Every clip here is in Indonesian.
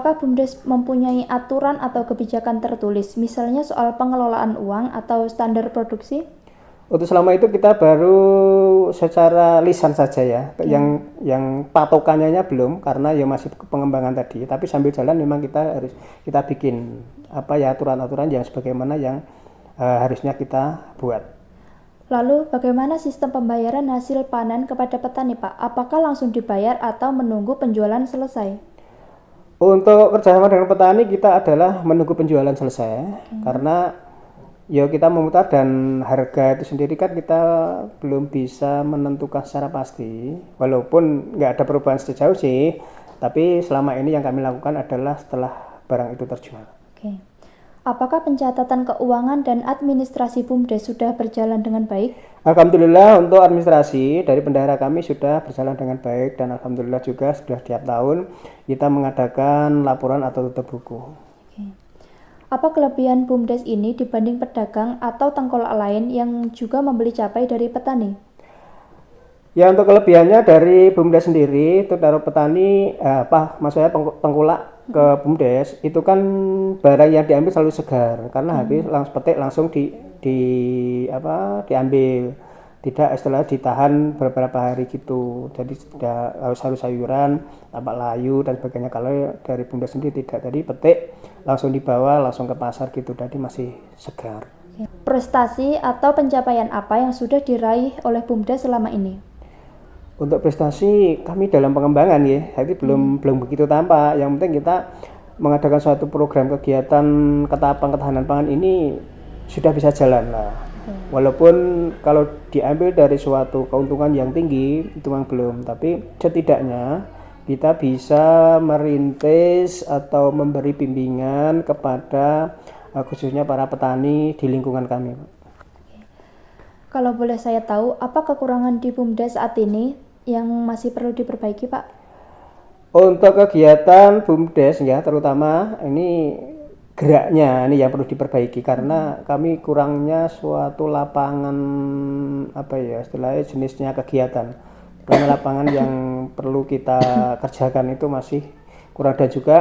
apakah BUMDes mempunyai aturan atau kebijakan tertulis, misalnya soal pengelolaan uang atau standar produksi? Untuk selama itu kita baru secara lisan saja ya, yang patokannya belum karena ya masih pengembangan tadi. Tapi sambil jalan memang kita bikin apa ya aturan-aturan yang sebagaimana yang harusnya kita buat. Lalu bagaimana sistem pembayaran hasil panen kepada petani, Pak? Apakah langsung dibayar atau menunggu penjualan selesai? Untuk kerjasama dengan petani kita adalah menunggu penjualan selesai karena ya kita memutar dan harga itu sendiri kan kita belum bisa menentukan secara pasti walaupun nggak ada perubahan sejauh sih, tapi selama ini yang kami lakukan adalah setelah barang itu terjual. Oke. Apakah pencatatan keuangan dan administrasi BUMDes sudah berjalan dengan baik? Alhamdulillah untuk administrasi dari bendahara kami sudah berjalan dengan baik dan alhamdulillah juga sudah tiap tahun kita mengadakan laporan atau tutup buku. Oke. Apa kelebihan BUMDes ini dibanding pedagang atau tengkolak lain yang juga membeli cabai dari petani? Ya untuk kelebihannya dari BUMDes sendiri itu taruh petani maksudnya tengkulak ke BUMDes itu kan barang yang diambil selalu segar karena habis langsung petik langsung diambil, tidak istilah ditahan beberapa hari gitu, jadi tidak harus sayuran tampak layu dan sebagainya. Kalau dari BUMDes sendiri tidak, tadi petik langsung dibawa langsung ke pasar gitu, jadi masih segar. Prestasi atau pencapaian apa yang sudah diraih oleh BUMDes selama ini? Untuk prestasi kami dalam pengembangan ya, jadi belum begitu tampak. Yang penting kita mengadakan suatu program kegiatan ketahanan pangan ini sudah bisa jalan lah. Walaupun kalau diambil dari suatu keuntungan yang tinggi itu memang belum, tapi setidaknya kita bisa merintis atau memberi bimbingan kepada khususnya para petani di lingkungan kami. Kalau boleh saya tahu, apa kekurangan di BUMDes saat ini yang masih perlu diperbaiki, Pak? Untuk kegiatan BUMDes ya, terutama ini geraknya ini yang perlu diperbaiki karena kami kurangnya suatu lapangan apa ya istilahnya jenisnya kegiatan. Karena lapangan yang perlu kita kerjakan itu masih kurang, dan juga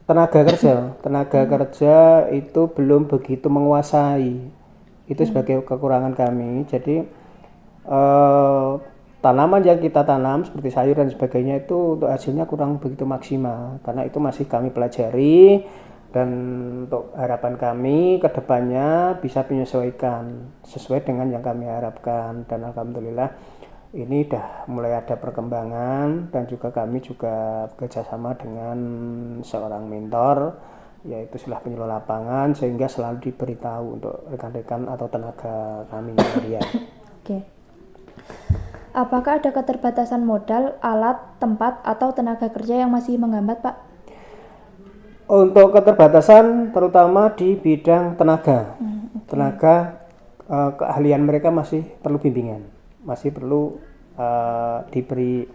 tenaga kerja itu belum begitu menguasai. Itu sebagai kekurangan kami. Jadi tanaman yang kita tanam seperti sayur dan sebagainya itu untuk hasilnya kurang begitu maksimal karena itu masih kami pelajari, dan untuk harapan kami ke depannya bisa menyesuaikan sesuai dengan yang kami harapkan, dan alhamdulillah ini udah mulai ada perkembangan, dan juga kami juga bekerjasama dengan seorang mentor yaitu setelah penyeluruh lapangan sehingga selalu diberitahu untuk rekan-rekan atau tenaga kami harian. Oke. Apakah ada keterbatasan modal, alat, tempat, atau tenaga kerja yang masih menghambat, Pak? Untuk keterbatasan terutama di bidang tenaga. Keahlian mereka masih perlu bimbingan, masih perlu diberi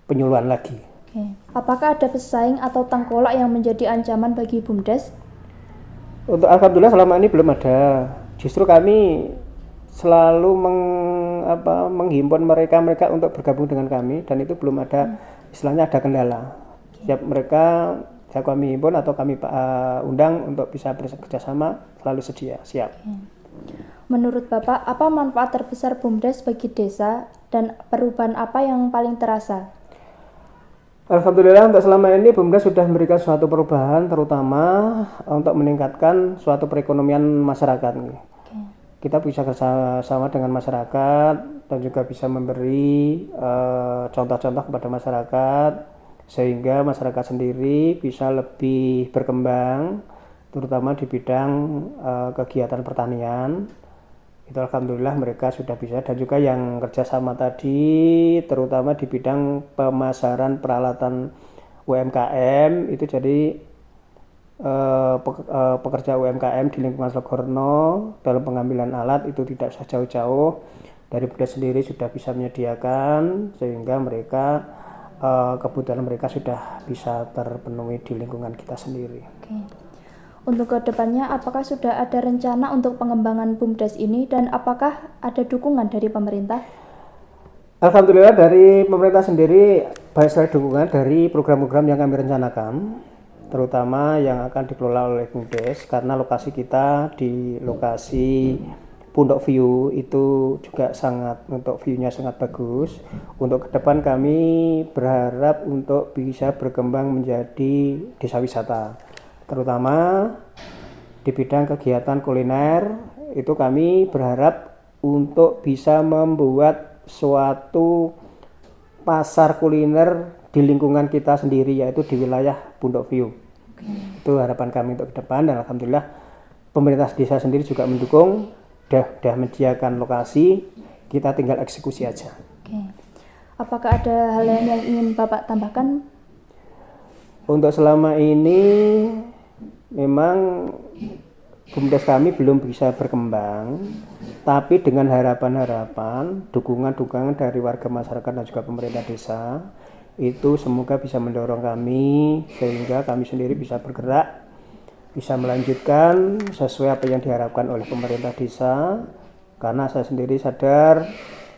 penyuluhan lagi. Oke. Apakah ada pesaing atau tengkolak yang menjadi ancaman bagi BUMDes? Untuk alhamdulillah selama ini belum ada. Justru kami selalu menghimpun mereka untuk bergabung dengan kami, dan itu belum ada istilahnya ada kendala. Siap kami himpun atau kami undang untuk bisa bekerja sama, selalu siap. Menurut Bapak, apa manfaat terbesar BUMDes bagi desa dan perubahan apa yang paling terasa? Alhamdulillah untuk selama ini BUMDes sudah memberikan suatu perubahan, terutama untuk meningkatkan suatu perekonomian masyarakat. Kita bisa bersama dengan masyarakat dan juga bisa memberi contoh-contoh kepada masyarakat sehingga masyarakat sendiri bisa lebih berkembang, terutama di bidang kegiatan pertanian. Itu alhamdulillah mereka sudah bisa, dan juga yang kerjasama tadi terutama di bidang pemasaran peralatan UMKM itu, jadi pekerja UMKM di lingkungan Selogorno dalam pengambilan alat itu tidak usah jauh-jauh, dari BUMDes sendiri sudah bisa menyediakan sehingga mereka kebutuhan mereka sudah bisa terpenuhi di lingkungan kita sendiri. Oke. Untuk kedepannya, apakah sudah ada rencana untuk pengembangan BUMDes ini dan apakah ada dukungan dari pemerintah? Alhamdulillah dari pemerintah sendiri banyak sekali dukungan dari program-program yang kami rencanakan. terutama yang akan dikelola oleh BUMDes, karena lokasi kita di lokasi Pondok View itu juga sangat, untuk view-nya sangat bagus. Untuk ke depan kami berharap untuk bisa berkembang menjadi desa wisata, terutama di bidang kegiatan kuliner. Itu kami berharap untuk bisa membuat suatu pasar kuliner di lingkungan kita sendiri, yaitu di wilayah Pondok View. Itu harapan kami untuk ke depan, dan alhamdulillah pemerintah desa sendiri juga mendukung. Sudah menyediakan lokasi, kita tinggal eksekusi aja. Oke. Apakah ada hal lain yang ingin Bapak tambahkan? Untuk selama ini memang BUMDes kami belum bisa berkembang, tapi dengan harapan-harapan, dukungan-dukungan dari warga masyarakat dan juga pemerintah desa, itu semoga bisa mendorong kami sehingga kami sendiri bisa bergerak, bisa melanjutkan sesuai apa yang diharapkan oleh pemerintah desa. Karena saya sendiri sadar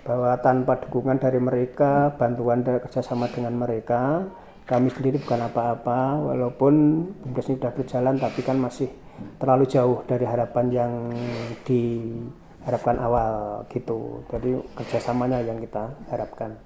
bahwa tanpa dukungan dari mereka, bantuan dari kerjasama dengan mereka, kami sendiri bukan apa-apa. Walaupun BUMDes ini sudah berjalan, tapi kan masih terlalu jauh dari harapan yang diharapkan awal gitu. Jadi kerjasamanya yang kita harapkan.